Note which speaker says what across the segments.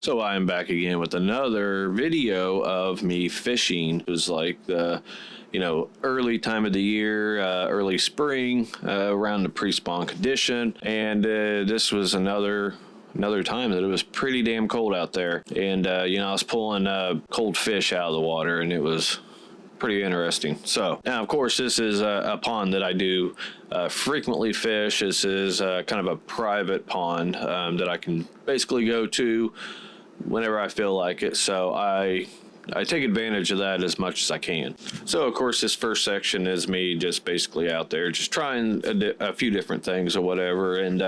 Speaker 1: So I'm back again with another video of me fishing. It was like the, early time of the year, early spring, around the pre-spawn condition, and this was another time that it was pretty damn cold out there, and I was pulling cold fish out of the water, and it was pretty interesting. So now, of course, this is a pond that I do frequently fish. This is kind of a private pond that I can basically go to whenever I feel like it. So I take advantage of that as much as I can. So of course, this first section is me just basically out there just trying a few different things or whatever. And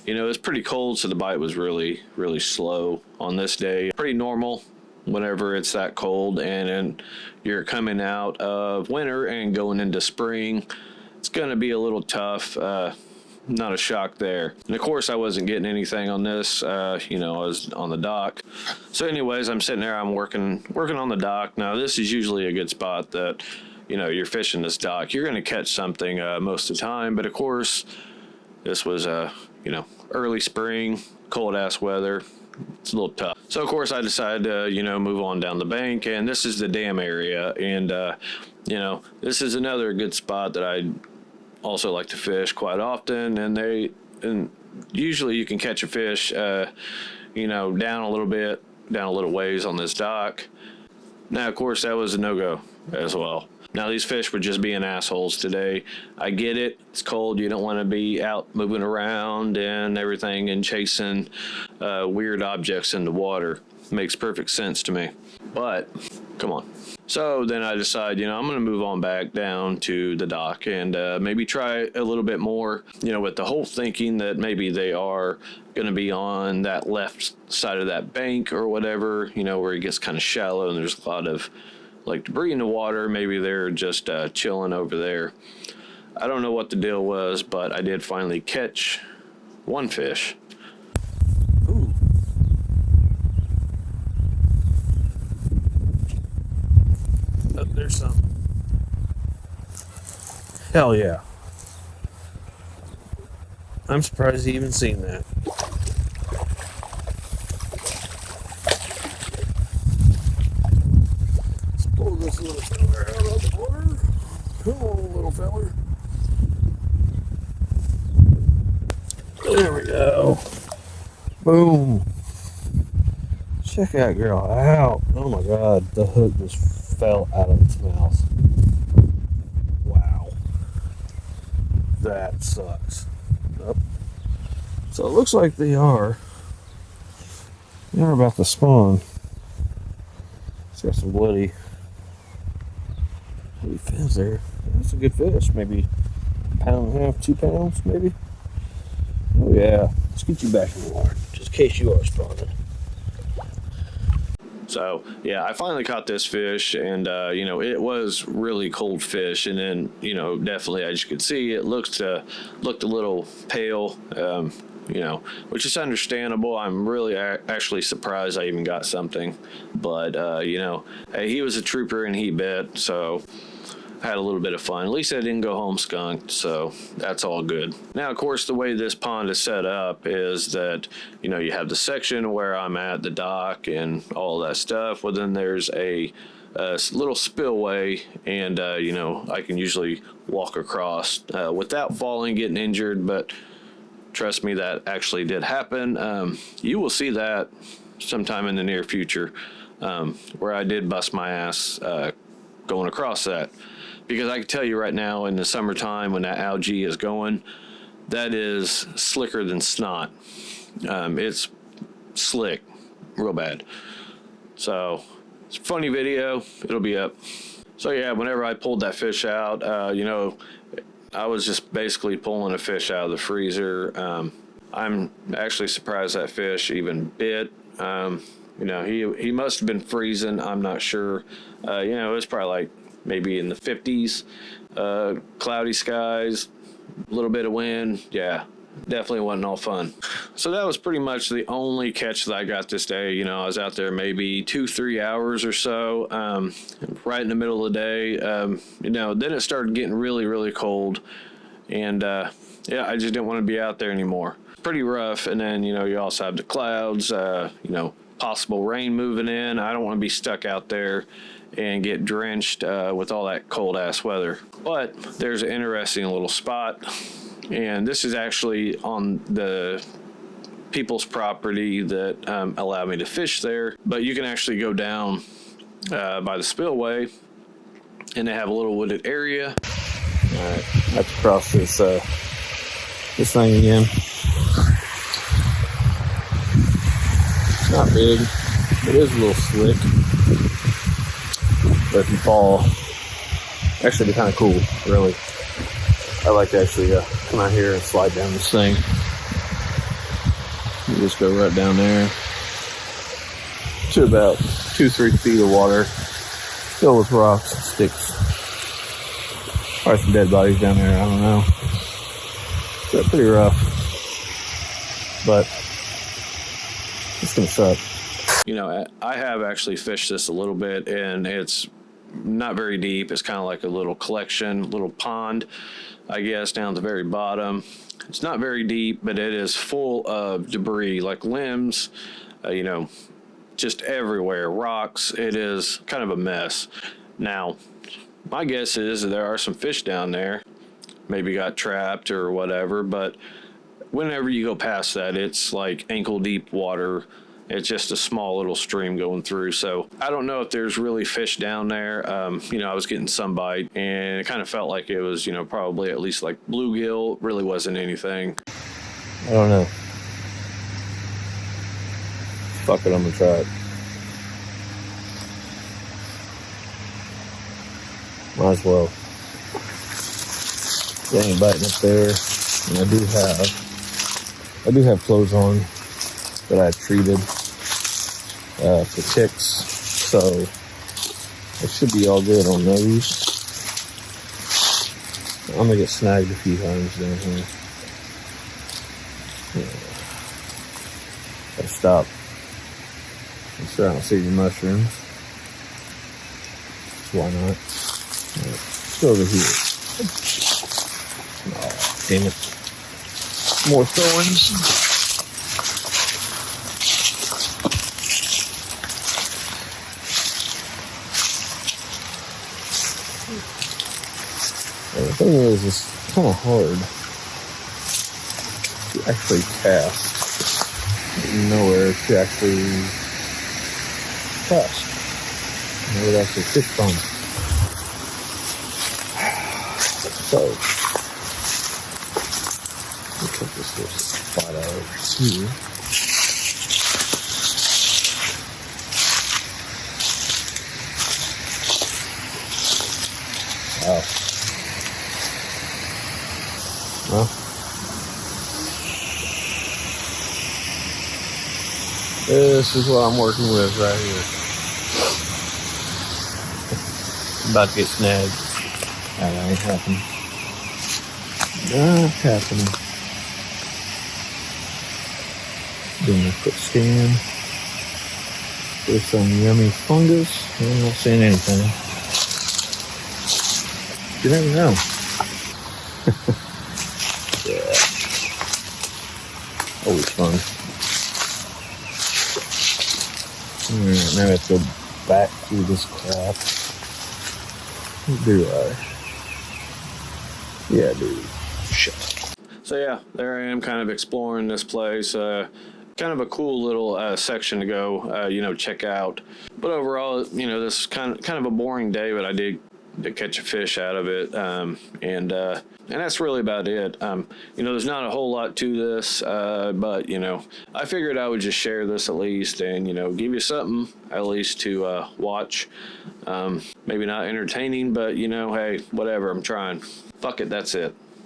Speaker 1: it's pretty cold, so the bite was really slow on this day. Pretty normal whenever it's that cold, and you're coming out of winter and going into spring. It's going to be a little tough. Not a shock there. And of course, I wasn't getting anything on this. I was on the dock. So anyways, I'm sitting there, I'm working on the dock. Now, this is usually a good spot that, you're fishing this dock. You're going to catch something most of the time. But of course, this was, early spring, cold ass weather. It's a little tough. So of course, I decided to, move on down the bank. And this is the dam area. And, this is another good spot that I also like to fish quite often, and usually you can catch a fish down a little ways on this dock. Now of course that was a no-go as well. Now these fish were just being assholes today. I get it, it's cold, you don't want to be out moving around and everything and chasing weird objects in the water. Makes perfect sense to me, but come on. So then I decide, I'm going to move on back down to the dock and maybe try a little bit more, with the whole thinking that maybe they are going to be on that left side of that bank or whatever, where it gets kind of shallow and there's a lot of like debris in the water. Maybe they're just chilling over there. I don't know what the deal was, but I did finally catch one fish. Ooh. Oh, there's some. Hell yeah. I'm surprised you even seen that. Let's pull this little feller out of the water. Come on, little feller. There we go. Boom. Check that girl out. Oh my god, the hook just fell out of its mouth. Wow. That sucks. Yep. So it looks like they are about to spawn. It's got some bloody fins there. That's a good fish. Maybe a pound and a half, 2 pounds, maybe. Oh yeah. Let's get you back in the water, just in case you are spawning. So yeah, I finally caught this fish, and it was really cold fish, and then definitely, as you could see, it looked a little pale, which is understandable. I'm really actually surprised I even got something, but hey, he was a trooper and he bit, so I had a little bit of fun. At least I didn't go home skunked, so that's all good. Now, of course, the way this pond is set up is that, you have the section where I'm at, the dock and all that stuff. Well, then there's a little spillway, and, I can usually walk across without falling, getting injured, but trust me, that actually did happen. You will see that sometime in the near future, where I did bust my ass going across that. Because I can tell you right now, in the summertime when that algae is going, that is slicker than snot. It's slick, real bad. So it's a funny video. It'll be up. So yeah, whenever I pulled that fish out, I was just basically pulling a fish out of the freezer. I'm actually surprised that fish even bit. He must have been freezing. I'm not sure. It was probably like maybe in the 50s, cloudy skies, a little bit of wind. Yeah, definitely wasn't all fun. So that was pretty much the only catch that I got this day. I was out there maybe 2-3 hours or so, right in the middle of the day. Then it started getting really cold, and I just didn't want to be out there anymore. pretty rough. And then, you know, you also have the clouds, you know, possible rain moving in. I don't want to be stuck out there and get drenched with all that cold ass weather. But there's an interesting little spot, and this is actually on the people's property that allow me to fish there. But you can actually go down by the spillway, and they have a little wooded area. All right, I have to cross this thing again. It's not big. It is a little slick, but if you fall, actually, it'd be kind of cool. Really, I like to actually come out here and slide down this thing. You just go right down there to about 2-3 feet of water, filled with rocks and sticks. Probably some dead bodies down there, I don't know. It's pretty rough, but it's gonna suck. You know, I have actually fished this a little bit, and it's not very deep. It's kind of like a little collection, little pond, I guess, down at the very bottom. It's not very deep, but it is full of debris, like limbs, you know, just everywhere, rocks. It is kind of a mess. Now, my guess is there are some fish down there, maybe got trapped or whatever, but whenever you go past that, it's like ankle deep water. It's just a small little stream going through. So I don't know if there's really fish down there. You know, I was getting some bite, and it kind of felt like it was, you know, probably at least like bluegill. Really wasn't anything. I don't know. Fuck it, I'm gonna try it. Might as well. There ain't biting up there. And I do have clothes on that I treated for ticks, so it should be all good on those. I'm gonna get snagged a few times down here. Yeah. Gotta stop. I'm sure I don't see the mushrooms. Why not? Right. Let's go over here. Oh, damn it. More thorns. And the thing is, it's kind of hard to actually cast. Nowhere to actually cast. Nowhere to actually fish from. So, let me cut this little spot out over here. Wow. Well, this is what I'm working with right here. I'm about to get snagged. That ain't happening. Not happening. Doing a quick scan. There's some yummy fungus. I'm not seeing anything. You never know. Yeah. Always fun. Alright, now I have to go back through this crap. Do I? Yeah, dude. Shut up. So yeah, there I am, kind of exploring this place. Kind of a cool little section to go, you know, check out. But overall, you know, this is kind of a boring day, but I did catch a fish out of it, and that's really about it. You know, there's not a whole lot to this, but you know, I figured I would just share this at least, and you know, give you something at least to watch. Maybe not entertaining, but you know, hey, whatever. I'm trying. Fuck it, that's it.